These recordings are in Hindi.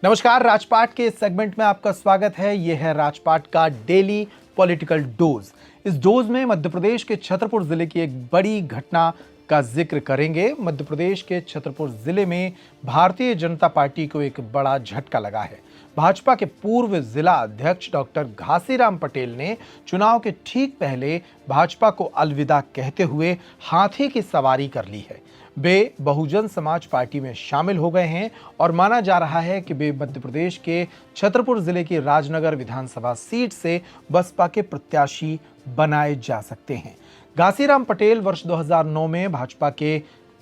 नमस्कार, राजपाट के इस सेगमेंट में आपका स्वागत है। यह है राजपाट का डेली पॉलिटिकल डोज। इस डोज में मध्य प्रदेश के छतरपुर जिले की एक बड़ी घटना का जिक्र करेंगे। मध्य प्रदेश के छतरपुर जिले में भारतीय जनता पार्टी को एक बड़ा झटका लगा है। भाजपा के पूर्व जिला अध्यक्ष डॉक्टर घासीराम पटेल ने चुनाव के ठीक पहले भाजपा को अलविदा कहते हुए हाथी की सवारी कर ली है। वे बहुजन समाज पार्टी में शामिल हो गए हैं और माना जा रहा है कि वे मध्य प्रदेश के छतरपुर जिले की राजनगर विधानसभा सीट से बसपा के प्रत्याशी बनाए जा सकते हैं। घासीराम पटेल वर्ष 2009 में भाजपा के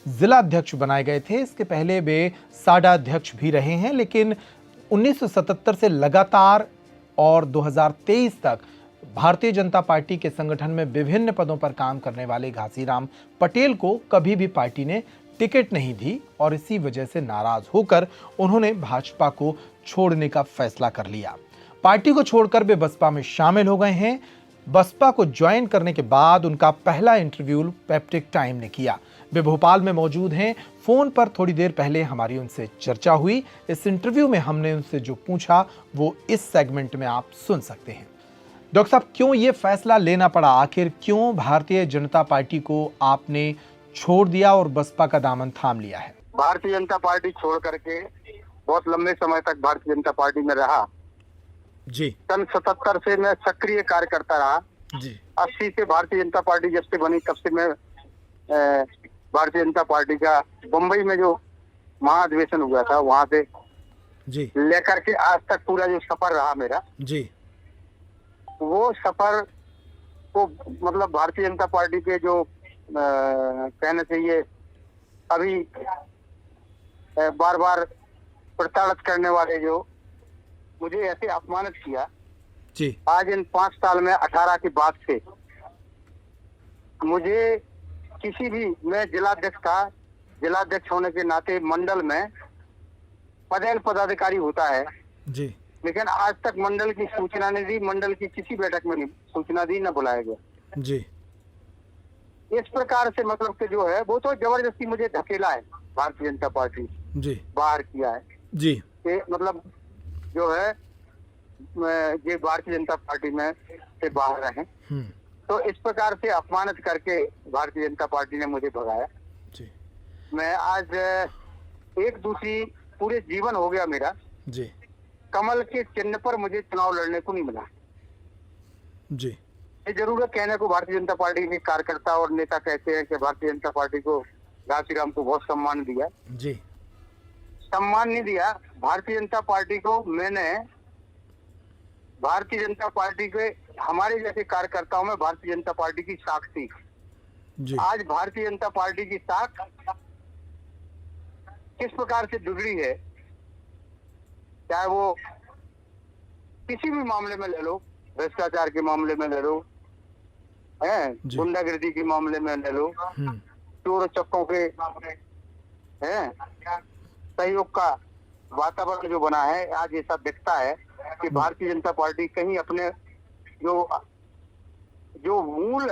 जिला अध्यक्ष बनाए गए थे। इसके पहले वे साडा अध्यक्ष भी रहे हैं, लेकिन 1977 से लगातार और 2023 तक भारतीय जनता पार्टी के संगठन में विभिन्न पदों पर काम करने वाले घासीराम पटेल को कभी भी पार्टी ने टिकट नहीं दी और इसी वजह से नाराज होकर उन्होंने भाजपा को छोड़ने का फैसला कर लिया। पार्टी को छोड़कर वे बसपा में शामिल हो गए हैं। बसपा को ज्वाइन करने के बाद उनका पहला इंटरव्यू पेप्टिक टाइम ने किया। वे भोपाल में मौजूद हैं। फोन पर थोड़ी देर पहले हमारी उनसे चर्चा हुई। इस इंटरव्यू में हमने उनसे जो पूछा वो इस सेगमेंट में आप सुन सकते हैं। डॉक्टर साहब, क्यों ये फैसला लेना पड़ा? आखिर क्यों भारतीय जनता पार्टी को आपने छोड़ दिया और बसपा का दामन थाम लिया है? भारतीय जनता पार्टी छोड़ करके बहुत लंबे समय तक भारतीय जनता पार्टी में रहा जी। सन 77 से मैं सक्रिय कार्यकर्ता रहा जी। 80 से भारतीय जनता पार्टी जब से बनी तब से मैं भारतीय जनता पार्टी का बम्बई में जो महाधिवेशन हुआ था वहां से जी लेकर के आज तक पूरा जो सफर रहा मेरा जी वो सफर को मतलब भारतीय जनता पार्टी के जो कहना चाहिए अभी बार बार प्रताड़ित करने वाले जो मुझे ऐसे अपमानित किया जी। आज इन 5 साल में 18 की बात से मुझे किसी भी, मैं जिलाध्यक्ष था, जिलाध्यक्ष होने के नाते मंडल में पदेन पदाधिकारी होता है जी, लेकिन आज तक मंडल की सूचना नहीं दी, मंडल की किसी बैठक में नहीं सूचना दी, न बुलाया गया जी। इस प्रकार से मतलब कि जो है वो तो जबरदस्ती मुझे धकेला है भारतीय जनता पार्टी जी बाहर किया है जी कि मतलब जो है ये भारतीय जनता पार्टी में से बाहर रहे। तो इस प्रकार से अपमानित करके भारतीय जनता पार्टी ने मुझे भगाया जी। मैं आज एक दूसरी पूरे जीवन हो गया मेरा जी कमल के चिन्ह पर मुझे चुनाव लड़ने को नहीं मिला जी। ये जरूर है कहने को भारतीय जनता पार्टी के कार्यकर्ता और नेता कहते हैं कि भारतीय जनता पार्टी को घासीराम को बहुत सम्मान दिया जी। सम्मान नहीं दिया। भारतीय जनता पार्टी को मैंने भारतीय जनता पार्टी के हमारे जैसे कार्यकर्ताओं में भारतीय जनता पार्टी की साख थी जी। आज भारतीय जनता पार्टी की साख किस प्रकार से बिगड़ी है, चाहे वो किसी भी मामले में ले लो, भ्रष्टाचार के मामले में ले लो, गुंडागिर्दी के मामले में ले लो, चोर चक्कों के सहयोग का वातावरण जो बना है, आज ऐसा दिखता है कि भारतीय जनता पार्टी कहीं अपने जो मूल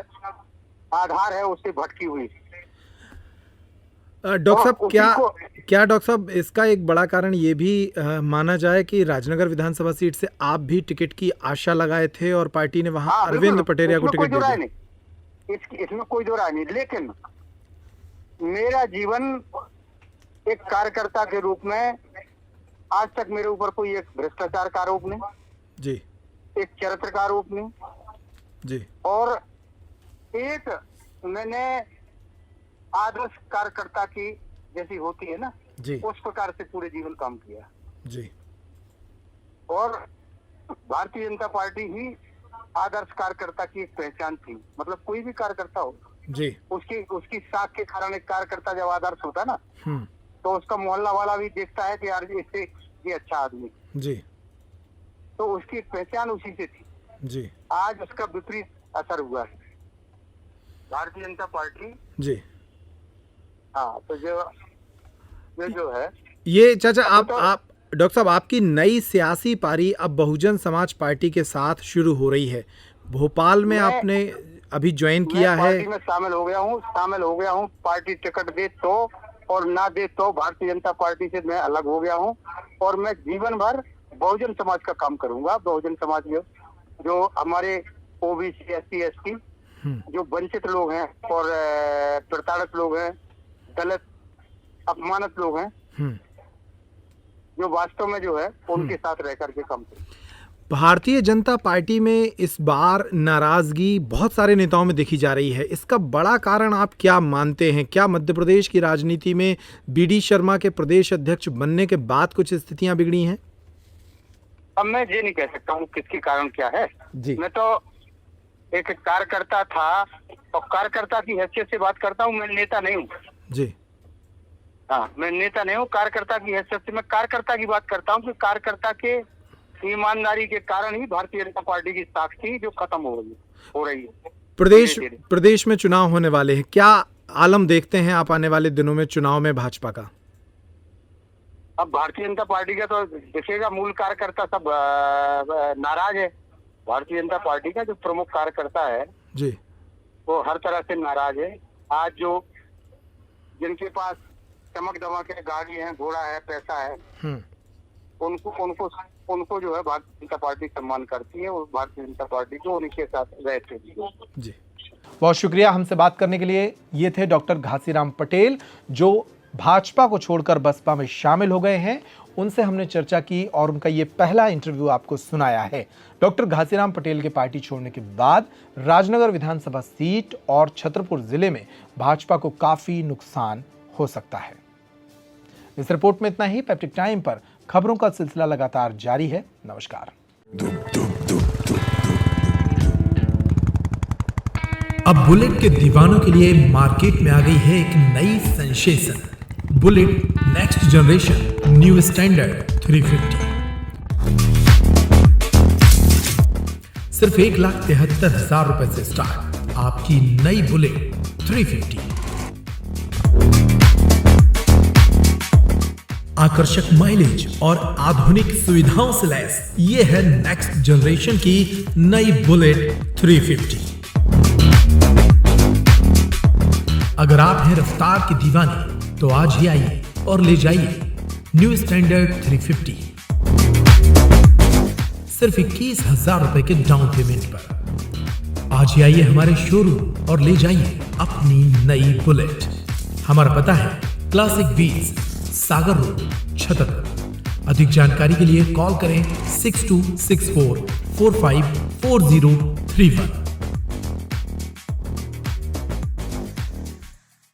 आधार है उससे भटकी हुई। डॉक्टर साहब, क्या डॉक्टर साहब इसका एक बड़ा कारण ये भी माना जाए कि राजनगर विधानसभा सीट से आप भी टिकट की आशा लगाए थे और पार्टी ने वहां अरविंद पटेरिया को टिकट दे दिया? इसमें कोई दो राय नहीं, लेकिन मेरा जीवन एक कार्यकर्ता के रूप में आज तक मेरे ऊपर कोई एक भ्रष्टाचार का आरोप नहीं जी, एक चरित्र का आरोप नहीं जी, और एक मैंने आदर्श कार्यकर्ता की जैसी होती है ना जी, उस प्रकार से पूरे जीवन काम किया जी। और भारतीय जनता पार्टी ही आदर्श कार्यकर्ता की एक पहचान थी। मतलब कोई भी कार्यकर्ता हो जी, उसकी साख के कारण एक कार्यकर्ता जब आदर्श होता है ना तो उसका मोहल्ला वाला भी देखता है कि यार इससे ये अच्छा आदमी जी, तो उसकी पहचान उसी से थी जी। आज उसका विपरीत असर हुआ है भारतीय जनता पार्टी जी। हाँ, तो जो है ये चाचा आप डॉक्टर साहब, आपकी नई सियासी पारी अब बहुजन समाज पार्टी के साथ शुरू हो रही है। भोपाल में आपने अभी ज्वाइन किया है। पार्टी में शामिल हो गया हूँ पार्टी टिकट दे तो और ना दे तो भारतीय जनता पार्टी से मैं अलग हो गया हूँ और मैं जीवन भर बहुजन समाज का काम करूंगा। बहुजन समाज जो हमारे ओबीसी, SC, ST, जो वंचित लोग हैं और प्रताड़ित लोग हैं, दलित, अपमानित लोग हैं, जो वास्तव में जो है उनके साथ रह करके काम करें। भारतीय जनता पार्टी में इस बार नाराजगी बहुत सारे नेताओं में देखी जा रही है। इसका बड़ा कारण आप क्या मानते हैं? क्या मध्य प्रदेश की राजनीति में BD शर्मा के प्रदेश अध्यक्ष बनने के बाद कुछ स्थितियां बिगड़ी हैं? अब मैं ये नहीं कह सकता हूँ किसके कारण क्या है जी। मैं तो एक कार्यकर्ता था और कार्यकर्ता की हैसियत से बात करता हूँ। मैं नेता नहीं हूँ जी। हाँ, मैं नेता नहीं हूँ। कार्यकर्ता की हैसियत से मैं कार्यकर्ता की बात करता हूँ कि कार्यकर्ता के ईमानदारी के कारण ही भारतीय जनता पार्टी की साख जो खत्म हो रही है। प्रदेश में चुनाव होने वाले हैं, क्या आलम देखते हैं आप आने वाले दिनों में चुनाव में भाजपा का? अब भारतीय जनता पार्टी का तो दिखेगा, मूल कार्यकर्ता सब नाराज है। भारतीय जनता पार्टी का जो प्रमुख कार्यकर्ता है जी, वो हर तरह से नाराज है। आज जो जिनके पास चमक दमक है, गाड़ी है, घोड़ा है, पैसा है, उनको जो है भारतीय जनता पार्टी सम्मान करती है और भारतीय जनता पार्टी जो उनके साथ रहते हैं जी। बहुत शुक्रिया हमसे बात करने के लिए। ये थे डॉक्टर घासीराम पटेल, जो भाजपा को छोड़कर बसपा में शामिल हो गए हैं। उनसे हमने चर्चा की और उनका ये पहला इंटरव्यू आपको सुनाया है। डॉक्टर घासीराम पटेल के पार्टी छोड़ने के बाद राजनगर विधानसभा सीट और छतरपुर जिले में भाजपा को काफी नुकसान हो सकता है। इस रिपोर्ट में इतना ही। पैप्टिक टाइम पर खबरों का सिलसिला लगातार जारी है। नमस्कार। अब बुलेट के दीवानों के लिए मार्केट में आ गई है एक नई sensation, bullet next generation new standard 350। सिर्फ 1,73,000 रुपए से स्टार्ट आपकी नई बुलेट 350। आकर्षक माइलेज और आधुनिक सुविधाओं से लैस ये है नेक्स्ट जनरेशन की नई बुलेट 350। अगर आप हैं रफ्तार की दीवानी तो आज ही आइए और ले जाइए न्यू स्टैंडर्ड 350 सिर्फ 21,000 रुपए के डाउन पेमेंट पर। आज ही आइए हमारे शोरूम और ले जाइए अपनी नई बुलेट। हमारा पता है क्लासिक व्हील्स, सागर रोड, छतरपुर। अधिक जानकारी के लिए कॉल करें 6264454031।